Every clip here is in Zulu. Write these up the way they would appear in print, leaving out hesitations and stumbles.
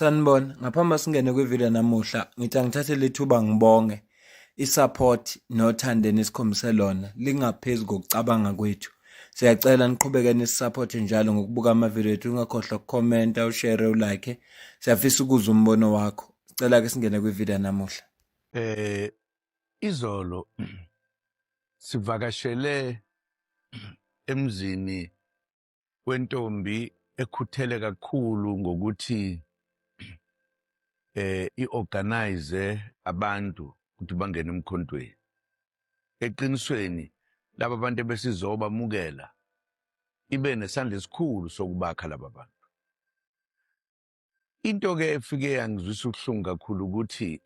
Sanibona, ngaphambi singene kwivideo namuhla, ngithi angithathe lethuba ngibonge i-support nothando nesikhombise lona lingaphezu kokucabanga kwethu. Siyacela niqhubeke nisiphote njalo ngokubuka amavidiyo ethu, ungakhohlwa ukukhomenta, ushare, ulike. Siyafisa ukuzwa umbono wakho. Sicela ke singene kwivideo namuhla. Izolo sivakashele emzini wentombi ekhuthele kakhulu ngokuthi iorganize abantu ukuthi bangene emkhontweni. Eqinisweni laba bantu besizobamukela ibe nesandla esikhulu sokubakha laba bantu. Into ke efike yangizwisa ubuhlungu kakhulu ukuthi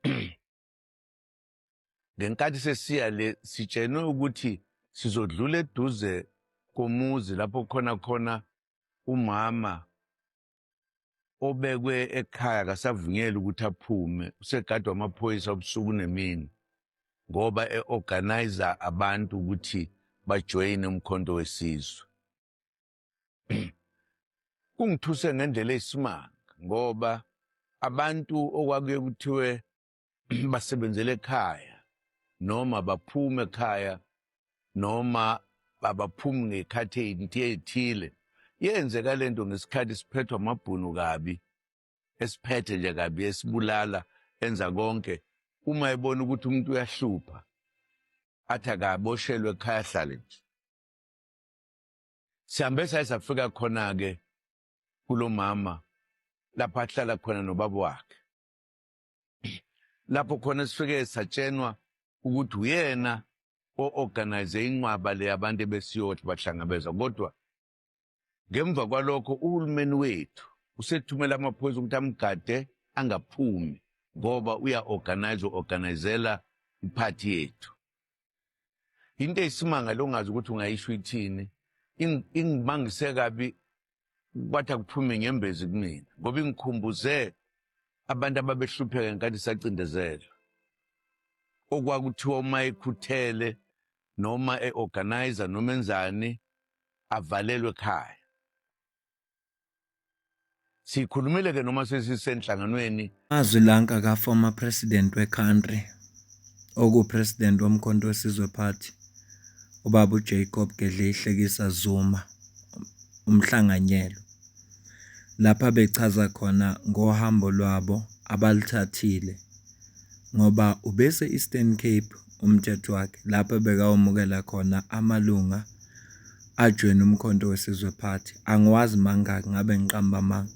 ngenkathi sesiya le sitshenwe ukuthi sizodlula eduze komuzi lapho khona umama obekwe ekhaya kasavunyelwa ukuthi aphume, usegadwa amaphoyisa ubusuku nemini ngoba eorganizer abantu ukuthi bajoyine umkhonto wesizwe. Kungithuse ngendlela eyisimanga ngoba abantu okwakuye kuthiwe basebenzele ekhaya noma baphume ekhaya noma babaphumi ngekhathi ey'thile, yenzeka lento ngesikhathi siphethwe amabhunu kabi, esiphethe nje kabi, esibulala, enza konke. Uma ebona ukuthi umuntu uyahlupha athi akaboshelwe ekhaya ahlale nje. Sihambe safika khona-ke kulo mama lapho ahlala khona nobaba wakhe. Lapho khona sifike satshenwa ukuthi uyena o-organize inqwaba le abantu ebesiyothi bahlangabeza. Kodwa ngemva kwalokho uhulumeni wethu usethumela amaphoyisa ukuthi amgade angaphumi ngoba uya-organizela iphathi yethu. Into eyisimanga lo ungazi ukuthi ungayisho ithini, ingibangise kabi kwathi akuphume inyembezi kumina ngoba ingikhumbuze abantu ababehlupheka ngenkathi sacindezela. Okwakuthiwa uma ekhuthele noma e-organizer noma enzani avalelwe ekhaya. Sikhulumile ke noma sesisenhlanganweni Mazwi lanka ka former president we-country, okupresident womkhonto wesizwe party, ubaba uJacob Gedleyihlekisa Zuma, umhlanganyelo. Lapha bechaza khona ngohambo lwabo abalithathile ngoba ubese Eastern Cape umthetho wakhe lapha bekawumukela khona amalunga ajoyina umkhonto wesizwe party. Angiwazi mangaki, ngabe ngiqamba manga.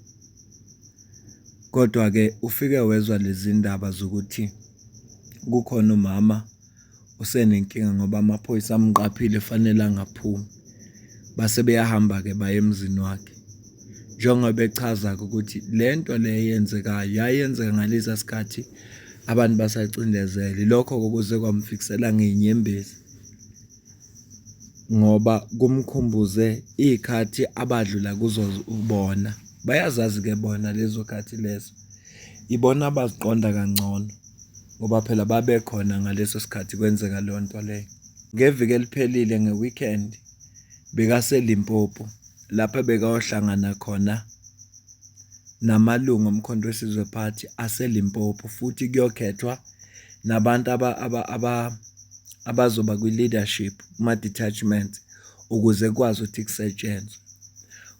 Kodwa ke ufike wezwa lezi ndaba zokuthi kukhona umama usenenkinga ngoba amaphoyisa amqaphile fanele angaphumi. Base beyahamba ke baye emzini wakhe. Njengoba bechaza ukuthi lento le yenzekayo yayenzeka ngalesa sikhathi abantu basacindezela. Lokho kokuze kwamfikisela ngeinyembezi ngoba kumkhumbuze ikhathi abadlula kuzo ubona. Bayazazi ke bona lezo khathi lezo. Ibona abaziqonda kangcono ngoba phela babekhona ngaleso sikhathi kwenzeka leyo nto leyo. Ngeviki eliphelile ngeweekend bekaseLimpopo lapha bekayohlangana khona namalungu omkhonto wesizwe party aseLimpopo, futhi kuyokhethwa nabantu abazoba kwi-leadership kuma-detachment ukuze kwazi ukuthi kusetshenzwe.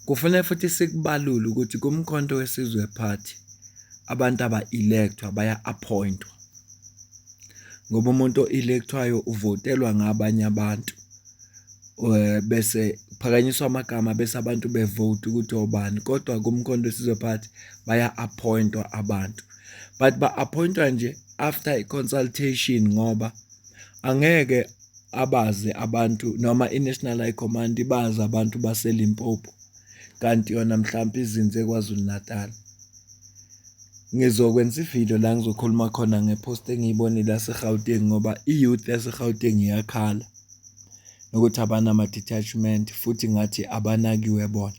Kufanele futhi sikubalule ukuthi kumkhonto wesizwe party abantu aba-electwa baya-appointwa ngoba umuntu o-electwayo uvotelwa ngabanye abantu bese kuphakanyiswa amagama bese abantu bevote ukuthi obani. Kodwa kumkhonto wesizwe party baya-appointwa abantu, but ba-appointwa nje after i-consultation ngoba angeke abazi abantu noma i-National High Command ibazi abantu baseLimpopo kanti yona mhlawumbe izinze eKwaZulu Natal. Ngizokwenza ivideo la ngizokhuluma khona ngepost engiyibonile yaseGauteng ngoba i-youth yaseGauteng iyakhala nokuthi abanama-detachment futhi ngathi abanakiwe bona.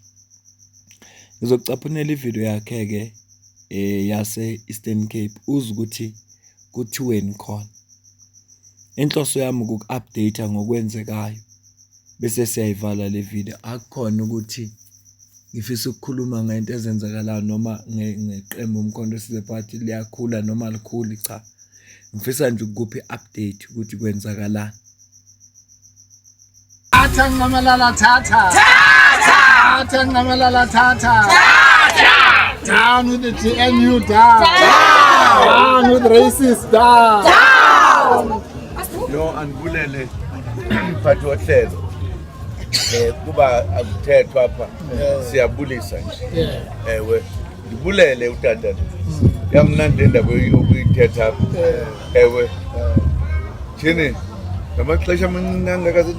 Ngizokucaphunela ivideo yakhe-ke yase-Eastern Cape uze ukuthi kuthiweni khona. Inhloso yami ukuku-update ngokwenzekayo bese siyayivala le video. Akukhona ukuthi ngifisa ukukhuluma ngento ezenzakalayo noma ngeqembu Umkhonto Wesizwe Party liyakhula noma likhuli cha. Ngifisa nje ukuphi update ukuthi kwenzakalani. Thatha Nqamalala thatha. Thatha Nqamalala thatha. Down with the GNU down. Down with racists down. No andibulele mphathi wohlelo. Kuba akuthethwa apha siyabulisa nje. Ewe ngibulele utata. Yamnandi indaba yokuyithetha apha. Ewe. Thini ngamaxesha amancane akaze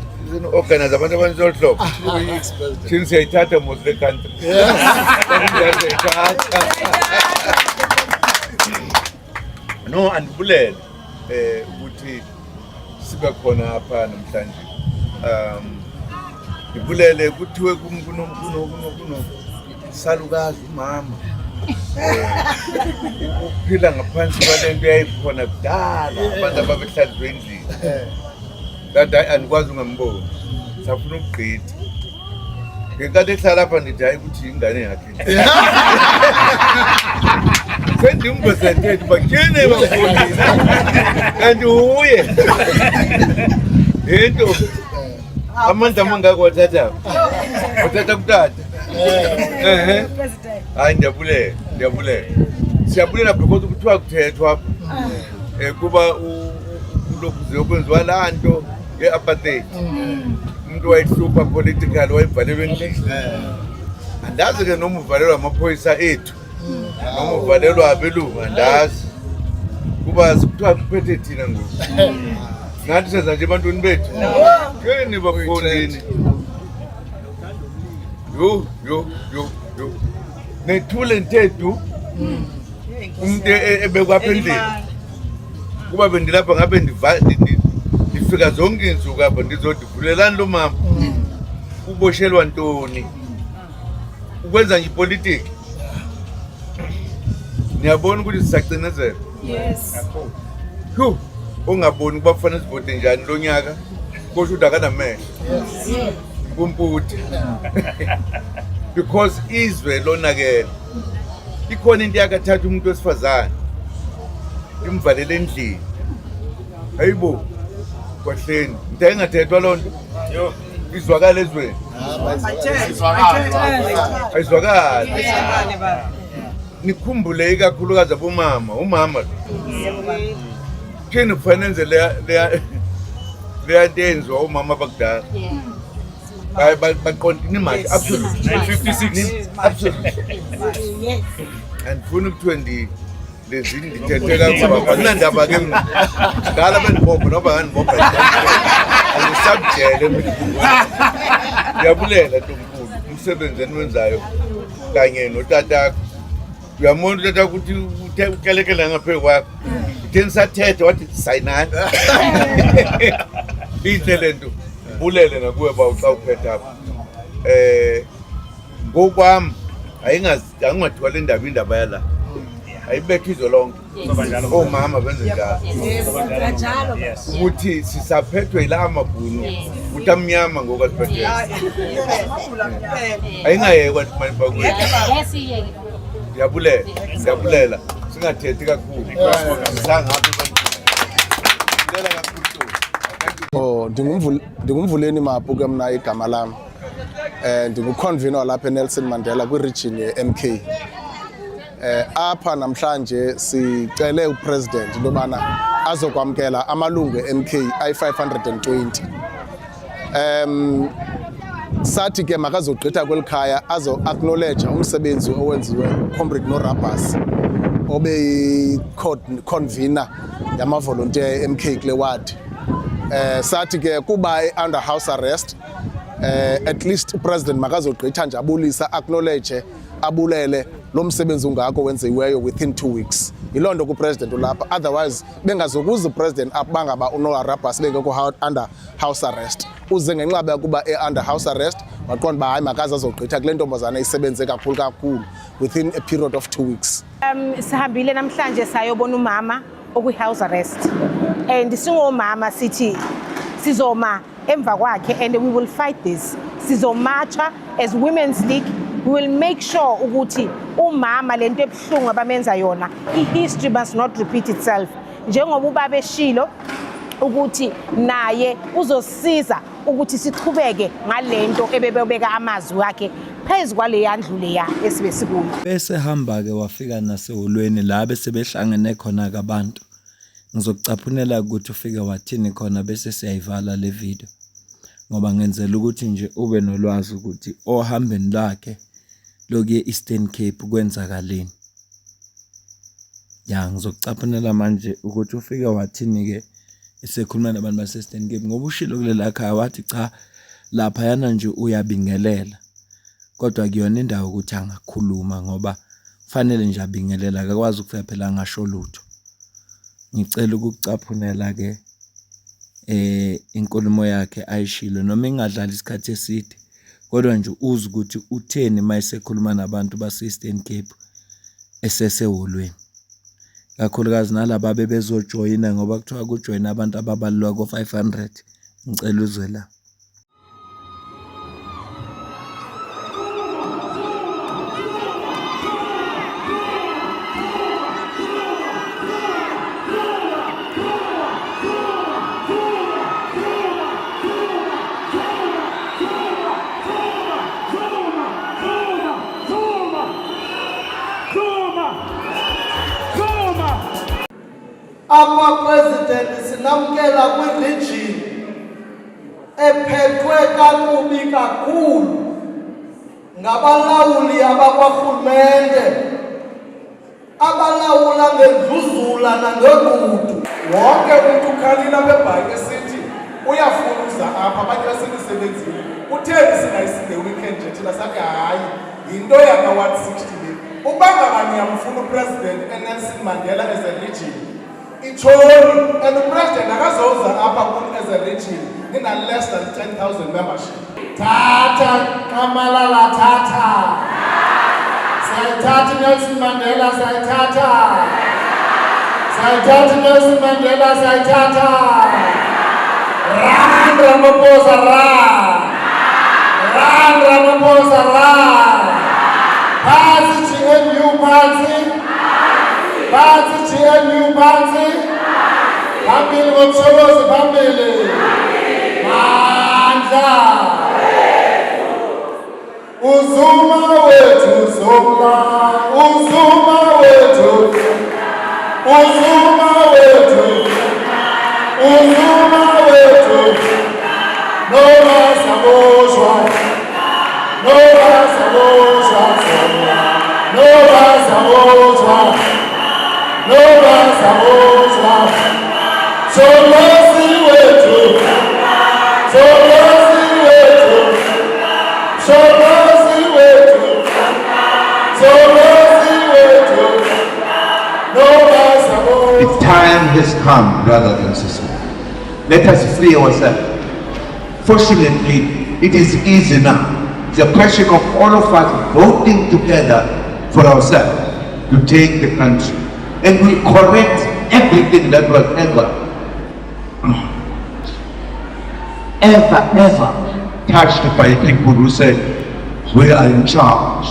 organize abantu abanzohlobo. Thini siyayithatha most the country. No andibulele ukuthi sibe khona apha namhlanje. Ngibulele kuthiwe kuno salukazi umama. Ukuphila ngaphansi kwalento yayikhona kudala abantu ababehlanzwe endlini. Kanti andikwazi ungamboni. Safuna ukugqitha. Ngenkathi ehlala lapha ndithi hayi ukuthi ingane yakhe. Sendimbesentethi bakene bafundile. Kanti uye. Into amandla amangako wathatha. Wathatha kutata. Hayi ndiyabulela. Siyabulela because kuthiwa kuthethwa kuba ulokhu ziyokwenziwa la nto ye-apartheid. Umuntu wayihlupha political wayivalelwe endlini. Andazi ke noma uvalelwa amaphoyisa ethu. Noma uvalelwa abelungu andazi. Kuba sikuthiwa kuphethe thina ngoku. Ngathi senza nje ebantwini bethu. Keni bafundini. Yo. Nethule ntethu. Umuntu ebekwa apha endlini. Kuba bendilapha ngabe ndifika zonke insuku apha ndizodivulelani lo mama. Uboshelwa ntoni? Ukwenza nje ipolitiki. Niyabona ukuthi sisacinezela. Yes. Ungaboni kuba kufanele sivote njani lo nyaka. Kusho ukuthi akanamehlo. Yes. Kumputi. Because izwe lonakela. Ikhona into yakathatha umuntu wesifazane. Imvalele endlini. Hayibo. Kwahleni. Into engathethwa lonto. Yo. Izwakala ezweni. Ayizwakala. Nikhumbule ikakhulukazi abomama, umama. Kini kufanele leya ntenziwa umama bakudala. Baqondini imali absolutely 956 absolutely. Yes. Andifuna ukuthiwe lezini ndithetheka kuba akunandaba ke ngala bendibopha noba ngandibopha andisabujele ndiyabulela ntomkhulu umsebenzi eniwenzayo kanye notatakho. Uyamona utata ukuthi ukelekela ngaphezu kwakho utheni sathetha wathi sayinani. Inhle le nto bulele nakuwe xa uphethe apha. Ngokwami ayingathwala indaba yala ayibekho izwe lonke. Omama benze njalo ukuthi sisaphethwe yila amabhunu ukuthi amnyama ngoku asiphethe. Ayingayekwa bakwe. Ndiyabulela singathethi kakhulu sangapha ndingumvuleni Maphu ke mna igama lam. Ndinguconvener lapha eNelson Mandela kwi-region ye-MK. Apha namhlanje sicele upresident into yobana azokwamkela amalungu e-MK ayi-520. Sathi ke makazogqitha kweli khaya azo-acknowledge umsebenzi owenziwe Comrade Norabas obe yi-convener yamavolontiya e-MK kule ward. Sathi ke kuba under house arrest at least upresident makazogqitha nje abulisa acknowledge abulele lo msebenzi ungako wenziweyo within 2 weeks. Yiloo nto kupresident ulapha, otherwise bengazokuza upresident abangaba uNorabas bengekho under house arrest. Uze ngenxaba yokuba under house arrest waqonda uba hayi makaze azogqitha kule ntombazana isebenze kakhulu within a period of 2 weeks. Sihambile namhlanje sayobona umama okwi-house arrest and singomama sithi sizoma emva kwakhe and we will fight this. Sizomarcha as Women's League we will make sure ukuthi umama lento ebuhlungu abamenza yona history must not repeat itself njengoba ubaba eshilo ukuthi naye uzosiza ukuthi sichubeke ngalento ebebeka amazwi wakhe phezulu kwale yandlu leya esibe sikuyo bese hamba ke wafika naseholweni la bese behlangene khona kabantu ngizokucaphunela ukuthi ufike wathini khona bese siyayivala le video ngoba ngenzela ukuthi nje ube nolwazi ukuthi ohambeni lakhe lokuye Eastern Cape kwenzakaleni ya ngizokucaphunela manje ukuthi ufike wathini ke esekhuluma nabantu base Eastern Cape ngoba ushilo kulela khaya wathi cha lapha yana nje uyabingelela kodwa kuyona indawo ukuthi angakhuluma ngoba fanele nje abingelela akakwazi ukufika phela ngasho lutho ngicela ukucaphunela ke inkulumo yakhe ayishilo noma ingadlala isikhathi eside kodwa nje uze ukuthi utheni mayisekhuluma nabantu base Eastern Cape eseseholweni kakhulukazi nalabo bebezojoyina ngoba kuthiwa kujoyina abantu ababalwa ko500 ngicela uzwe la Ama-president sinamkela kwi-region ephethwe kakubi kakhulu ngabalawuli abakwarhulumente abalawula ngendluzula nangegudu. Wonke umuntu ukhalile apha ebhanki esithi uyafuza apha abantu basemsebenzini kutheni singayisinde weekend nje thina sathi hayi yinto yaka-160 le ukuba ngabani yamfuna upresident eNelson Mandela as a region itshoni and upresident akazoza apha kuni as a region in a less than 10,000 membership. Tata Kamalala Tata sayithatha Nelson Mandela sayithatha Nelson Mandela sayithatha Run Ramaphosa run Ramaphosa run Phansi GNU phansi GNU phansi phambili ngomsholozi phambili mandla Uzuma wethu Zuma Uzuma wethu Uzuma wethu Uzuma wethu Noma saboshwa Noma saboshwa Noma saboshwa Noma saboshwa Sholozi wethu Sholozi wethu Sholozi wethu Sholozi wethu Noma saboshwa. The time has come, brothers and sisters. Let us free ourselves. Fortunately, it is easy now. It's a question of all of us voting together for ourselves to take the country. And we correct everything that was ever touched by people who said, we are in charge.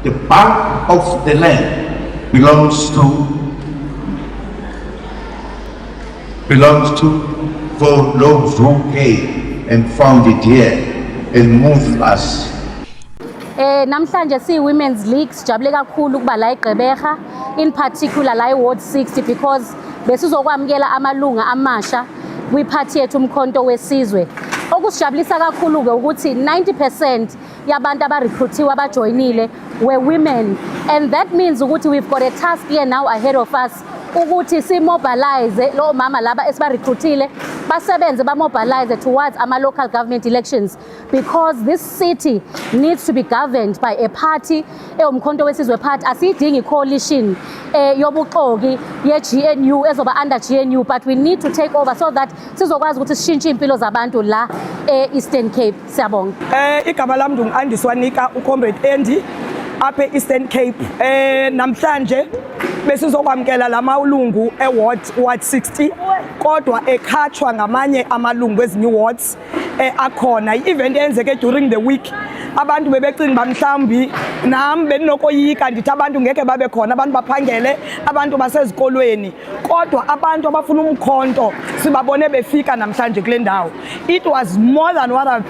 The bulk of the land belongs to for those who came and found it here and moved us. Namhlanje si Women's League sijabule kakhulu kuba la eGqeberha in particular la eWard 60 because besizokwamukela amalunga amasha kwiphathi yethu umkhonto wesizwe. Okusijabulisa kakhulu ke ukuthi 90% yabantu abarecruitiwe abajoinile were women, and that means ukuthi we've got a task here now ahead of us ukuthi si mobilize lo mama laba esibarecruitile basebenze mobilize towards ama local government elections, because this city needs to be governed by a party umkhonto wesizwe party. Asidingi coalition yobuxoki ye GNU ezoba under GNU, but we need to take over so that sizokwazi ukuthi sishintshe impilo zabantu la Eastern Cape. Siyabonga. Igama lami ngu-Andiswanika uComrade Andy apha Eastern Cape. Namhlanje besizokwamkela lamalungu eWard 60 kodwa ekhatshwa ngamanye amalungu ezinye wards akhona i-event eyenzeke during the week abantu bebecinga uba mhlawumbi nam bendinokoyika ndithi abantu ngeke babe khona, abantu baphangele, abantu basezikolweni, kodwa abantu abafuna umkhonto sibabone befika namhlanje kule ndawo. It was more than what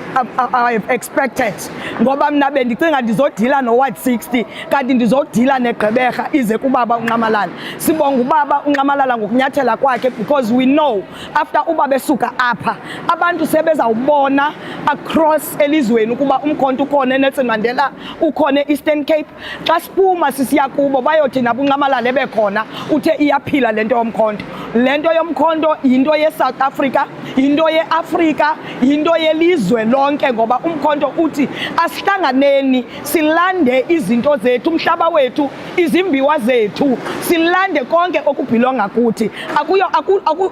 I've expected, ngoba mna bendicinga ndizodila no-Ward 60 kanti ndizodila neGqeberha ize kubaba uNcamalala. Sibonga ubaba uNcamalala ngokunyathela kwakhe, because we know after uba besuka apha abantu sebezawubona across elizweni ukuba umkhonto ukhona eNelson Mandela, ukhona e-Eastern Cape. Xa siphuma sisiya kubo bayothi nabo uNcamalala ebekhona uthe iyaphila lento yomkhonto. Lento yomkhonto yinto ye-South Africa, yinto ye-Afrika, yinto yelizwe lonke, ngoba umkhonto uthi asihlanganeni silande izinto zethu, umhlaba wethu, izimbiwa zethu, silande konke okubhilonga kuthi.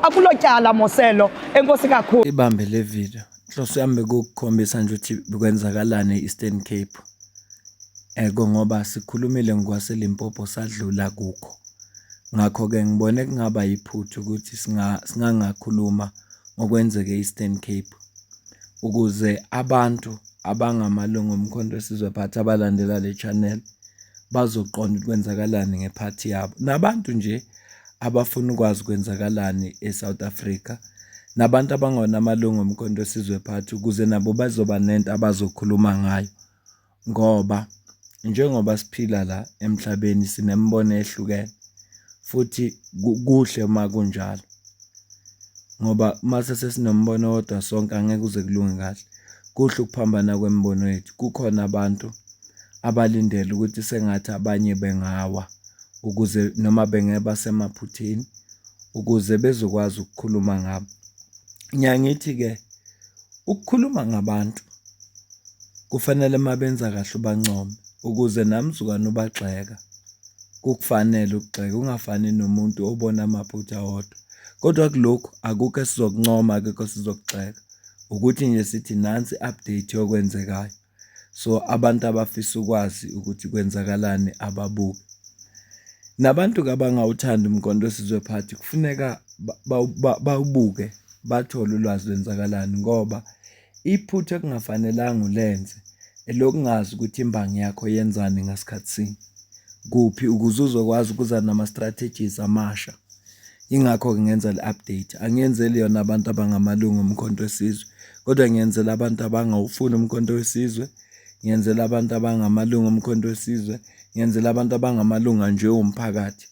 Akulotyala Moselo. Enkosi kakhulu. Ibambe le video hloso yami bekukhombisa nje ukuthi bekwenzakalani e-Eastern Cape. Ngoba sikhulumile ngwaseLimpopo sadlula kukho. Ngakho-ke ngibone kungaba yiphutha ukuthi singangakhuluma ngokwenzeke e-Eastern Cape, ukuze abantu abangamalungu omkhonto wesizwe phathi abalandela le channel bazoqonda ukuthi kwenzakalani ngephathi yabo, nabantu nje abafuna ukwazi kwenzakalani eSouth Africa, nabantu abangona amalungu omkhonto wesizwe phathi, ukuze nabo bazoba nento abazokhuluma ngayo. Ngoba njengoba siphila la emhlabeni sinembono ehlukene, futhi kuhle uma kunjalo, ngoba mase sesinombono wodwa sonke angeke uze kulunge kahle. Kuhle ukuphambana kwembono yethu. Kukhona abantu abalindele ukuthi sengathi abanye bengawa ukuze noma bengeba semaphutheni ukuze bezokwazi ukukhuluma ngabo. Ngiyangithi-ke ukukhuluma ngabantu kufanele mabenza kahle ubancome, ukuze namzukwane ubagxeka. Kukufanele ukugxeka, ungafani nomuntu obona amaphutha wodwa. Kodwa kulokhu akukho esizokuncoma, akukho sizokugxeka, ukuthi nje sithi nansi update yokwenzekayo. So abantu abafisa ukwazi ukuthi kwenzakalani ababuke. Nabantu abangawuthanda umkhonto wesizwe phathi kufuneka bawubuke, bathole ulwazi lwenzakalani, ngoba iphutha ekungafanelanga ulenze elokungazi ukuthi imbangi yakho yenzani ngasikhathi sini, kuphi, ukuze uzokwazi ukuza nama-strategies amasha. Ingakho-ke ngenza le-update. Angiyenzeli yona abantu abangamalungu omkhonto wesizwe, kodwa ngiyenzela abantu abangawufuni umkhonto wesizwe, ngiyenzela abantu abangamalungu omkhonto wesizwe, ngiyenzela abantu abangamalunga nje omphakathi,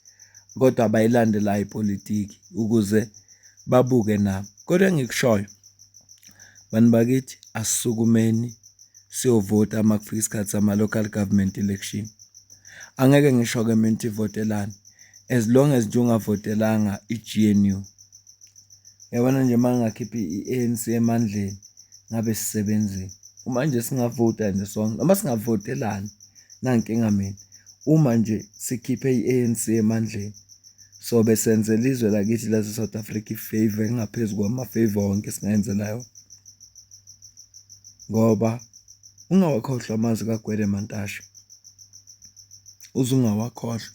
kodwa abayilandelayo ipolitiki, ukuze babuke nabo. Kodwa engikushoyo, bantu bakithi, asisukumeni siyovota uma kufika isikhathi sama-local government election. Angeke ngisho-ke mina ukuthi ivotelani, as long as nje ungavotelanga i-GNU. Yabona nje uma ngingakhiphi i-ANC emandleni ngabe sisebenzile. Uma nje singavota nje sonke, noma singavotelani, nankinga mina. Uma nje sikhiphe i-ANC emandleni, so besenze ilizwe lakithi lase South Africa i-favor engaphezu kwama-favor wonke singayenzela yona. Ngoba ungawakhohlwa amazwi kaGwede Mantashe. Uzungawakhohlwa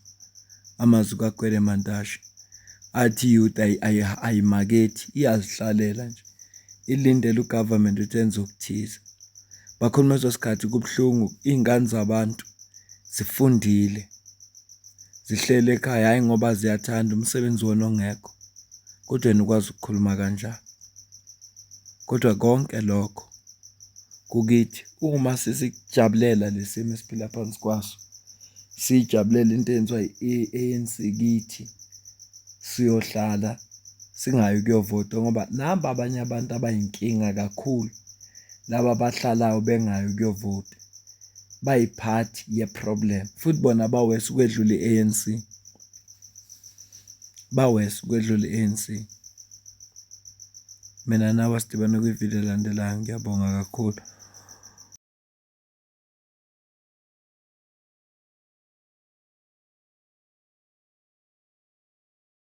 amazwi kaGwede Mantashe. Athi youth ayimakethi, iyazihlalela nje. Ilindele ugovernment utenze ukuthiza. Bakhuluma ezosikhathi kubuhlungu, iy'ngane zabantu zifundile, zihlele ekhaya, hayi ngoba ziyathanda umsebenzi wona ongekho, kodwa wena ukwazi ukukhuluma kanjani. Kodwa konke lokho kukithi uma sisijabulela lesimo esiphila phansi kwaso, sijabulela into eyenziwa i-ANC kithi, siyohlala singayi kuyovota, ngoba namba abanye abantu abayinkinga kakhulu, laba abahlalayo bengayi ukuyovota, bayiphathi ye-problem, futhi bona bawese ukwedlula i-ANC, bawese ukwedlula i-ANC. Mina nawe sidibane kwividiyo elandelayo. Ngiyabonga kakhulu.